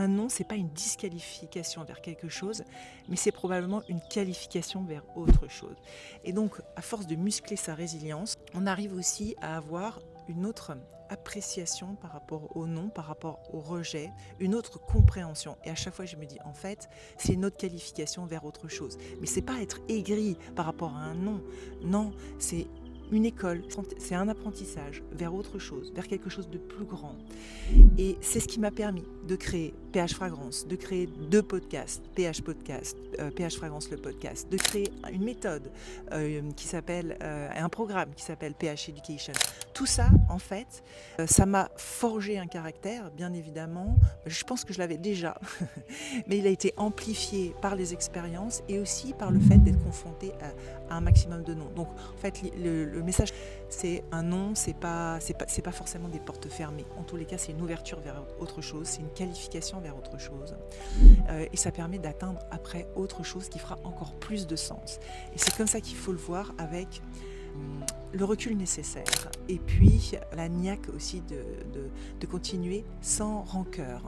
un non, c'est pas une disqualification vers quelque chose, mais c'est probablement une qualification vers autre chose. Et donc, à force de muscler sa résilience, on arrive aussi à avoir une autre appréciation par rapport au non, par rapport au rejet, une autre compréhension. Et à chaque fois, je me dis, en fait, c'est une autre qualification vers autre chose. Mais c'est pas être aigri par rapport à un non. Non, c'est une école, c'est un apprentissage vers autre chose, vers quelque chose de plus grand. Et c'est ce qui m'a permis de créer PH Fragrance, de créer 2 podcasts, PH Podcast, PH Fragrance le podcast, de créer une méthode qui s'appelle, un programme qui s'appelle PH Education. Tout ça, en fait, ça m'a forgé un caractère, bien évidemment. Je pense que je l'avais déjà, mais il a été amplifié par les expériences et aussi par le fait d'être confronté à un maximum de non. Donc, en fait, le message, c'est un non, c'est pas forcément des portes fermées. En tous les cas, c'est une ouverture vers autre chose, c'est une qualification vers autre chose. Et ça permet d'atteindre après autre chose qui fera encore plus de sens. Et c'est comme ça qu'il faut le voir, avec le recul nécessaire. Et puis, la niaque aussi de continuer sans rancœur.